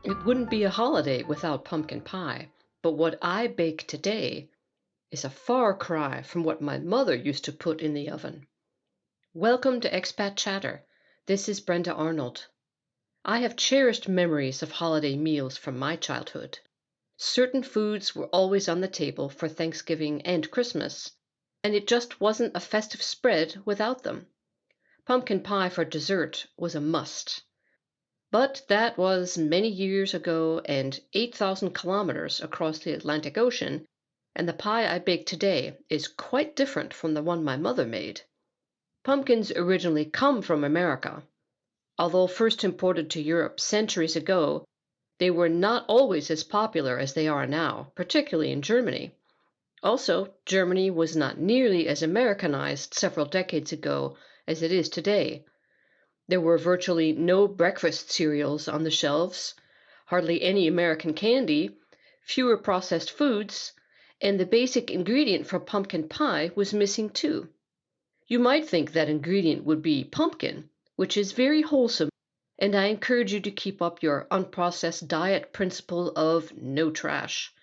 It wouldn't be a holiday without pumpkin pie, but what I bake today is a far cry from what my mother used to put in the oven. Welcome to Expat Chatter. This is Brenda Arnold. I have cherished memories of holiday meals from my childhood. Certain foods were always on the table for Thanksgiving and Christmas, and it just wasn't a festive spread without them. Pumpkin pie for dessert was a must. But that was many years ago and 8,000 kilometers across the Atlantic Ocean, and the pie I bake today is quite different from the one my mother made. Pumpkins originally come from America. Although first imported to Europe centuries ago, they were not always as popular as they are now, particularly in Germany. Also, Germany was not nearly as Americanized several decades ago as it is today. There were virtually no breakfast cereals on the shelves, hardly any American candy, fewer processed foods, and the basic ingredient for pumpkin pie was missing too. You might think that ingredient would be pumpkin, which is very wholesome, and I encourage you to keep up your unprocessed diet principle of no trash.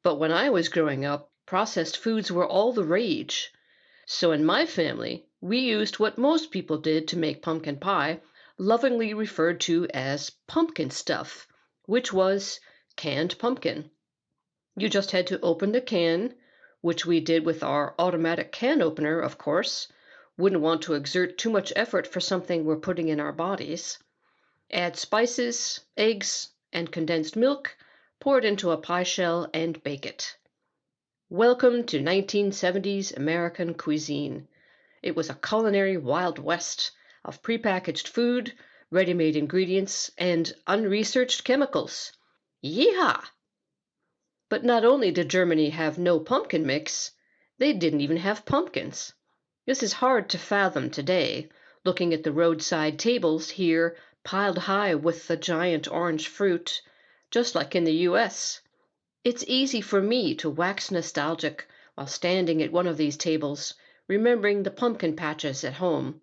But when I was growing up, processed foods were all the rage. So in my family, we used what most people did to make pumpkin pie, lovingly referred to as pumpkin stuff, which was canned pumpkin. You just had to open the can, which we did with our automatic can opener, of course. Wouldn't want to exert too much effort for something we're putting in our bodies. Add spices, eggs, and condensed milk, pour it into a pie shell, and bake it. Welcome to 1970s American cuisine. It was a culinary Wild West of prepackaged food, ready-made ingredients, and unresearched chemicals. Yeehaw! But not only did Germany have no pumpkin mix, they didn't even have pumpkins. This is hard to fathom today, looking at the roadside tables here piled high with the giant orange fruit, just like in the US. It's easy for me to wax nostalgic while standing at one of these tables, remembering the pumpkin patches at home,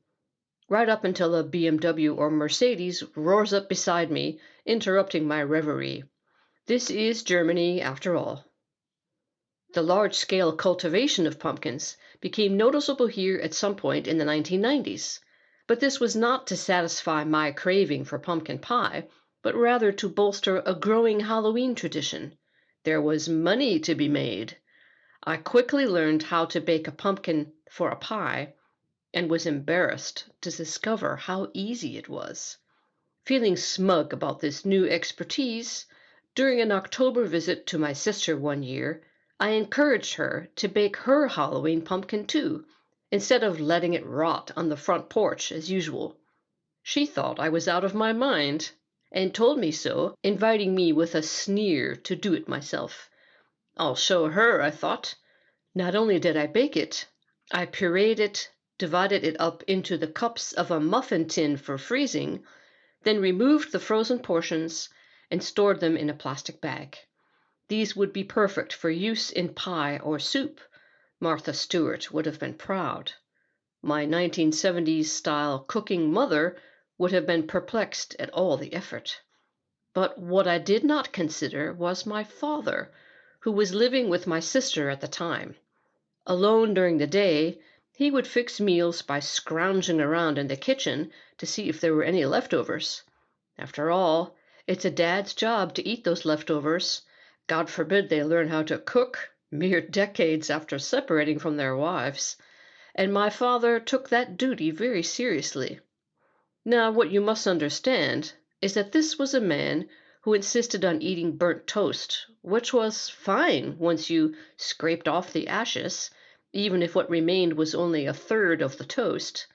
right up until a BMW or Mercedes roars up beside me, interrupting my reverie. This is Germany, after all. The large-scale cultivation of pumpkins became noticeable here at some point in the 1990s, but this was not to satisfy my craving for pumpkin pie, but rather to bolster a growing Halloween tradition. There was money to be made. I quickly learned how to bake a pumpkin for a pie and was embarrassed to discover how easy it was. Feeling smug about this new expertise, during an October visit to my sister one year, I encouraged her to bake her Halloween pumpkin too, instead of letting it rot on the front porch as usual. She thought I was out of my mind and told me so, inviting me with a sneer to do it myself. I'll show her, I thought. Not only did I bake it, I pureed it, divided it up into the cups of a muffin tin for freezing, then removed the frozen portions and stored them in a plastic bag. These would be perfect for use in pie or soup. Martha Stewart would have been proud. My 1970s-style cooking mother would have been perplexed at all the effort. But what I did not consider was my father, who was living with my sister at the time. Alone during the day, he would fix meals by scrounging around in the kitchen to see if there were any leftovers. After all, it's a dad's job to eat those leftovers. God forbid they learn how to cook, mere decades after separating from their wives. And my father took that duty very seriously. Now, what you must understand is that this was a man who insisted on eating burnt toast, which was fine once you scraped off the ashes, even if what remained was only a third of the toast.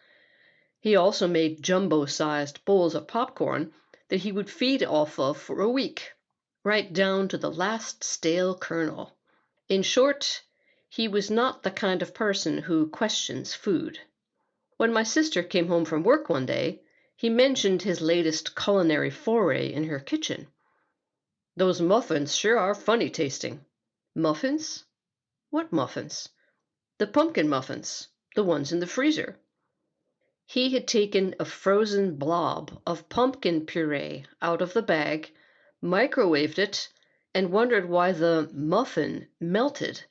He also made jumbo-sized bowls of popcorn that he would feed off of for a week, right down to the last stale kernel. In short, he was not the kind of person who questions food. When my sister came home from work one day, he mentioned his latest culinary foray in her kitchen. "Those muffins sure are funny tasting." Muffins? What muffins? The pumpkin muffins, the ones in the freezer. He had taken a frozen blob of pumpkin puree out of the bag, microwaved it, and wondered why the muffin melted.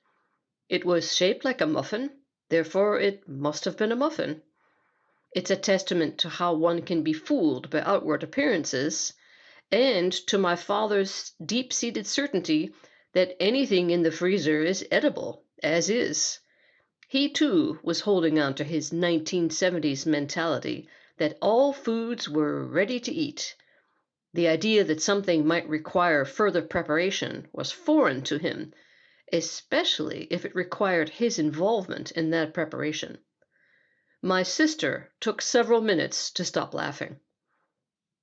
It was shaped like a muffin, therefore it must have been a muffin. It's a testament to how one can be fooled by outward appearances, and to my father's deep-seated certainty that anything in the freezer is edible, as is. He, too, was holding on to his 1970s mentality that all foods were ready to eat. The idea that something might require further preparation was foreign to him, especially if it required his involvement in that preparation. My sister took several minutes to stop laughing.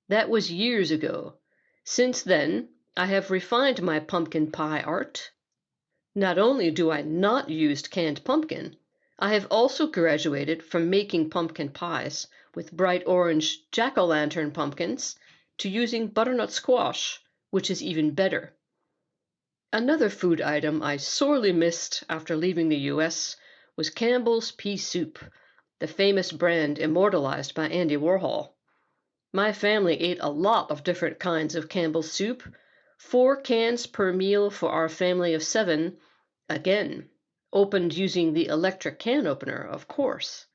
That was years ago. Since then, I have refined my pumpkin pie art. Not only do I not use canned pumpkin, I have also graduated from making pumpkin pies with bright orange jack-o'-lantern pumpkins to using butternut squash, which is even better. Another food item I sorely missed after leaving the US was Campbell's pea soup, the famous brand immortalized by Andy Warhol. My family ate a lot of different kinds of Campbell's soup, 4 cans per meal for our family of 7, again, opened using the electric can opener, of course.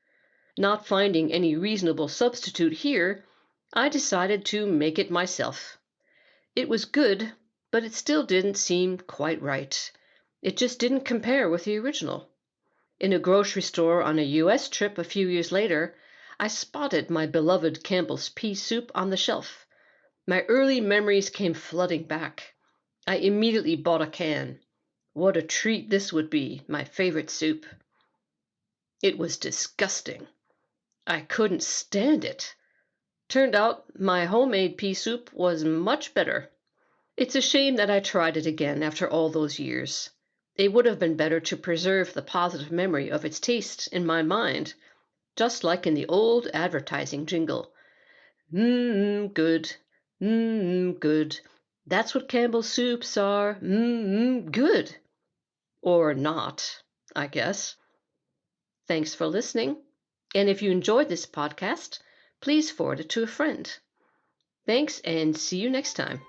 Not finding any reasonable substitute here, I decided to make it myself. It was good, but it still didn't seem quite right. It just didn't compare with the original. In a grocery store on a US trip a few years later, I spotted my beloved Campbell's pea soup on the shelf. My early memories came flooding back. I immediately bought a can. What a treat this would be, my favorite soup. It was disgusting. I couldn't stand it. Turned out my homemade pea soup was much better. It's a shame that I tried it again after all those years. It would have been better to preserve the positive memory of its taste in my mind, just like in the old advertising jingle. Mmm, good. Mmm, good. That's what Campbell's soups are. Mmm, good. Or not, I guess. Thanks for listening. And if you enjoyed this podcast, please forward it to a friend. Thanks, and see you next time.